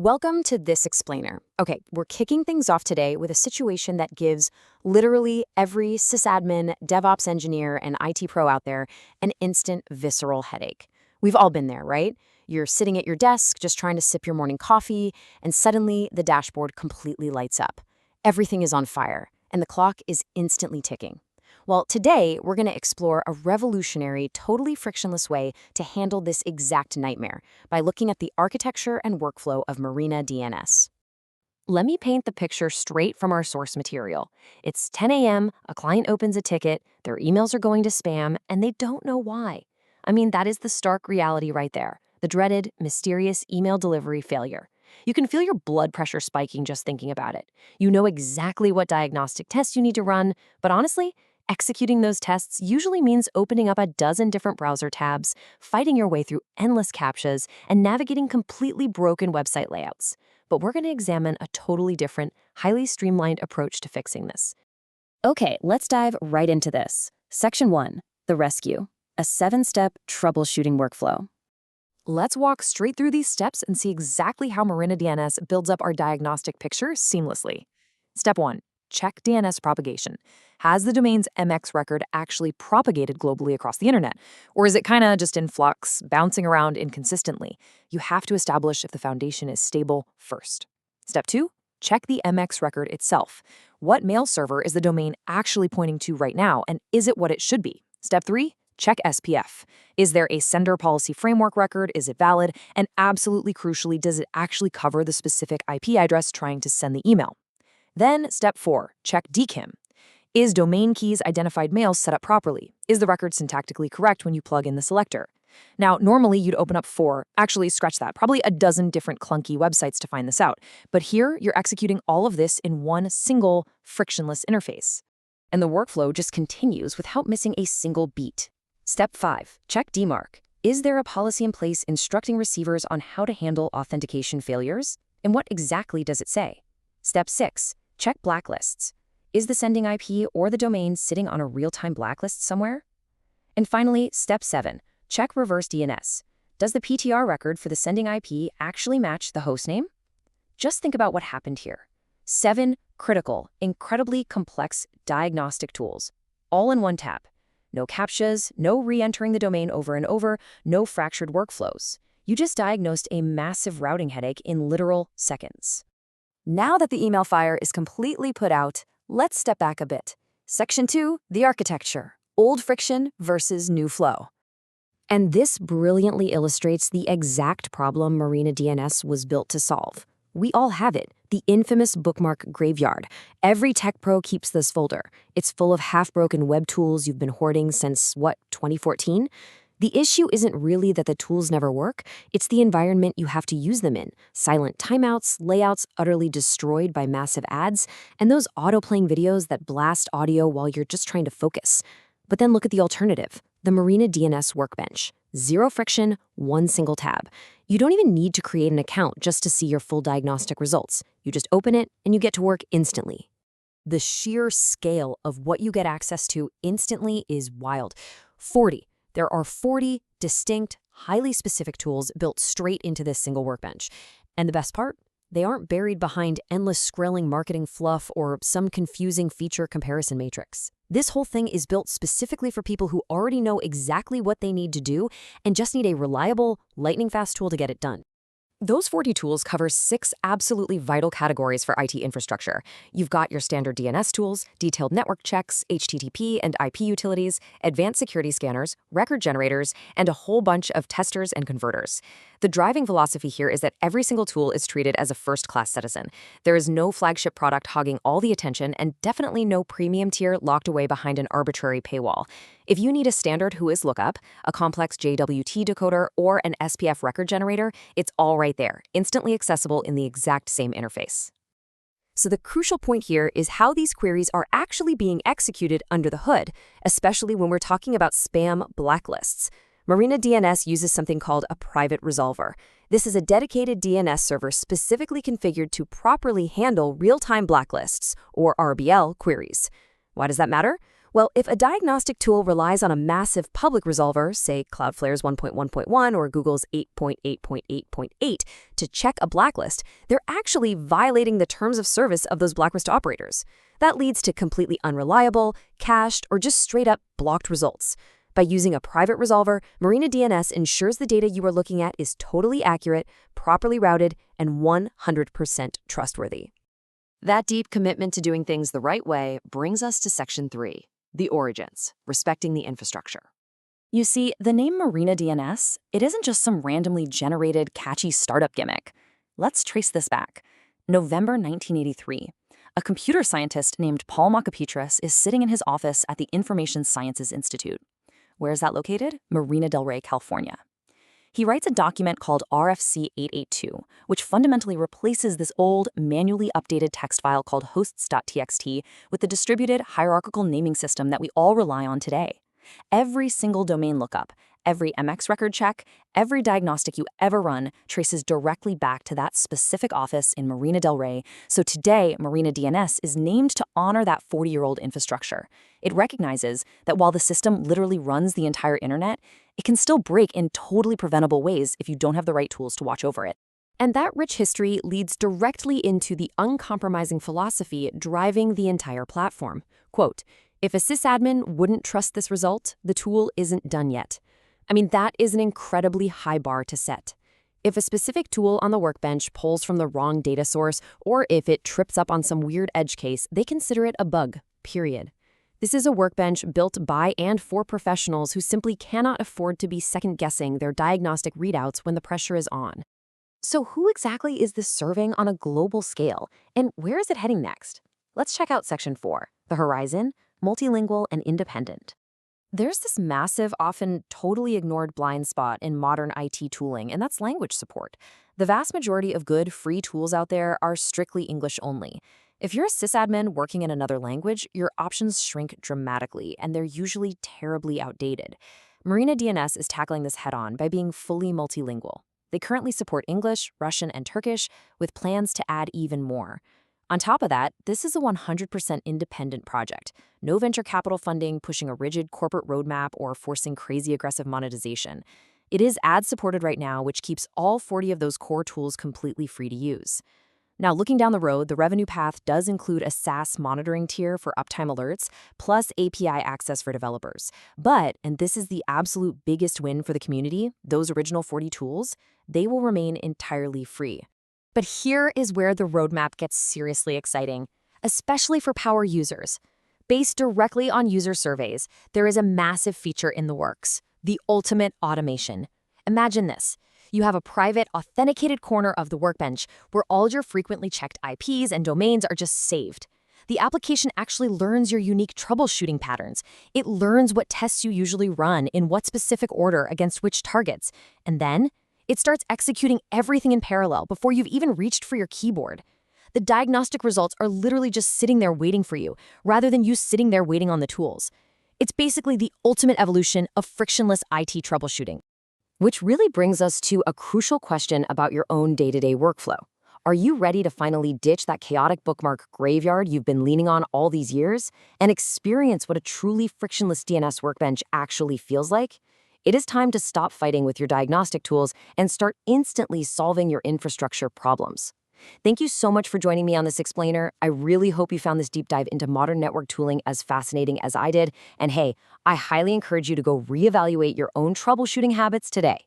Welcome to This Explainer. Okay, we're kicking things off today with a situation that gives literally every sysadmin, DevOps engineer, and IT pro out there an instant visceral headache. We've all been there, right? You're sitting at your desk just trying to sip your morning coffee, and suddenly the dashboard completely lights up. Everything is on fire, and the clock is instantly ticking. Well, today we're going to explore a revolutionary, totally frictionless way to handle this exact nightmare by looking at the architecture and workflow of Marina DNS. Let me paint the picture straight from our source material. It's 10 a.m., a client opens a ticket, their emails are going to spam, and they don't know why. I mean, that is the stark reality right there, the dreaded, mysterious email delivery failure. You can feel your blood pressure spiking just thinking about it. You know exactly what diagnostic tests you need to run, but honestly, executing those tests usually means opening up a dozen different browser tabs, fighting your way through endless CAPTCHAs, and navigating completely broken website layouts. But we're going to examine a totally different, highly streamlined approach to fixing this. Okay, let's dive right into this. Section 1, the rescue, a 7-step troubleshooting workflow. Let's walk straight through these steps and see exactly how Marina DNS builds up our diagnostic picture seamlessly. Step 1. Check DNS propagation. Has the domain's MX record actually propagated globally across the internet? Or is it kind of just in flux, bouncing around inconsistently? You have to establish if the foundation is stable first. Step 2, check the MX record itself. What mail server is the domain actually pointing to right now, and is it what it should be? Step 3, check SPF. Is there a sender policy framework record? Is it valid? And absolutely crucially, does it actually cover the specific IP address trying to send the email? Then, step 4, check DKIM. Is domain keys identified mail set up properly? Is the record syntactically correct when you plug in the selector? Now, normally you'd open up probably a dozen different clunky websites to find this out. But here, you're executing all of this in one single frictionless interface. And the workflow just continues without missing a single beat. Step 5, check DMARC. Is there a policy in place instructing receivers on how to handle authentication failures? And what exactly does it say? Step 6, check blacklists. Is the sending IP or the domain sitting on a real-time blacklist somewhere? And finally, step 7, check reverse DNS. Does the PTR record for the sending IP actually match the hostname? Just think about what happened here. 7 critical, incredibly complex diagnostic tools, all in one tab. No CAPTCHAs, no re-entering the domain over and over, no fractured workflows. You just diagnosed a massive routing headache in literal seconds. Now that the email fire is completely put out, let's step back a bit. Section 2, the architecture, old friction versus new flow. And this brilliantly illustrates the exact problem Marina DNS was built to solve. We all have it, the infamous bookmark graveyard. Every tech pro keeps this folder. It's full of half-broken web tools you've been hoarding since, 2014? The issue isn't really that the tools never work, it's the environment you have to use them in. Silent timeouts, layouts utterly destroyed by massive ads, and those auto-playing videos that blast audio while you're just trying to focus. But then look at the alternative, the Marina DNS Workbench. 0 friction, one single tab. You don't even need to create an account just to see your full diagnostic results. You just open it and you get to work instantly. The sheer scale of what you get access to instantly is wild. There are 40 distinct, highly specific tools built straight into this single workbench. And the best part? They aren't buried behind endless scrolling marketing fluff or some confusing feature comparison matrix. This whole thing is built specifically for people who already know exactly what they need to do and just need a reliable, lightning-fast tool to get it done. Those 40 tools cover 6 absolutely vital categories for IT infrastructure. You've got your standard DNS tools, detailed network checks, HTTP and IP utilities, advanced security scanners, record generators, and a whole bunch of testers and converters. The driving philosophy here is that every single tool is treated as a first-class citizen. There is no flagship product hogging all the attention and definitely no premium tier locked away behind an arbitrary paywall. If you need a standard Whois lookup, a complex JWT decoder, or an SPF record generator, it's all right there, instantly accessible in the exact same interface. So the crucial point here is how these queries are actually being executed under the hood, especially when we're talking about spam blacklists. Marina DNS uses something called a private resolver. This is a dedicated DNS server specifically configured to properly handle real-time blacklists, or RBL, queries. Why does that matter? Well, if a diagnostic tool relies on a massive public resolver, say Cloudflare's 1.1.1 or Google's 8.8.8.8, to check a blacklist, they're actually violating the terms of service of those blacklist operators. That leads to completely unreliable, cached, or just straight-up blocked results. By using a private resolver, Marina DNS ensures the data you are looking at is totally accurate, properly routed, and 100% trustworthy. That deep commitment to doing things the right way brings us to Section 3, the origins, respecting the infrastructure. You see, the name Marina DNS, it isn't just some randomly generated, catchy startup gimmick. Let's trace this back. November 1983. A computer scientist named Paul Makapetras is sitting in his office at the Information Sciences Institute. Where is that located? Marina del Rey, California. He writes a document called RFC 882, which fundamentally replaces this old, manually updated text file called hosts.txt with the distributed hierarchical naming system that we all rely on today. Every single domain lookup, every MX record check, every diagnostic you ever run traces directly back to that specific office in Marina del Rey, so today Marina DNS is named to honor that 40-year-old infrastructure. It recognizes that while the system literally runs the entire internet, it can still break in totally preventable ways if you don't have the right tools to watch over it. And that rich history leads directly into the uncompromising philosophy driving the entire platform. Quote, "If a sysadmin wouldn't trust this result, the tool isn't done yet." I mean, that is an incredibly high bar to set. If a specific tool on the workbench pulls from the wrong data source, or if it trips up on some weird edge case, they consider it a bug, period. This is a workbench built by and for professionals who simply cannot afford to be second-guessing their diagnostic readouts when the pressure is on. So who exactly is this serving on a global scale, and where is it heading next? Let's check out Section 4, the horizon, multilingual and independent. There's this massive, often totally ignored blind spot in modern IT tooling, and that's language support. The vast majority of good, free tools out there are strictly English only. If you're a sysadmin working in another language, your options shrink dramatically, and they're usually terribly outdated. Marina DNS is tackling this head-on by being fully multilingual. They currently support English, Russian, and Turkish, with plans to add even more. On top of that, this is a 100% independent project. No venture capital funding pushing a rigid corporate roadmap or forcing crazy aggressive monetization. It is ad-supported right now, which keeps all 40 of those core tools completely free to use. Now, looking down the road, the revenue path does include a SaaS monitoring tier for uptime alerts, plus API access for developers. But, and this is the absolute biggest win for the community, those original 40 tools, they will remain entirely free. But here is where the roadmap gets seriously exciting, especially for power users. Based directly on user surveys, there is a massive feature in the works, the ultimate automation. Imagine this. You have a private, authenticated corner of the workbench where all your frequently checked IPs and domains are just saved. The application actually learns your unique troubleshooting patterns. It learns what tests you usually run in what specific order against which targets, and then it starts executing everything in parallel before you've even reached for your keyboard. The diagnostic results are literally just sitting there waiting for you, rather than you sitting there waiting on the tools. It's basically the ultimate evolution of frictionless IT troubleshooting. Which really brings us to a crucial question about your own day-to-day workflow. Are you ready to finally ditch that chaotic bookmark graveyard you've been leaning on all these years and experience what a truly frictionless DNS workbench actually feels like? It is time to stop fighting with your diagnostic tools and start instantly solving your infrastructure problems. Thank you so much for joining me on this explainer. I really hope you found this deep dive into modern network tooling as fascinating as I did. And hey, I highly encourage you to go reevaluate your own troubleshooting habits today.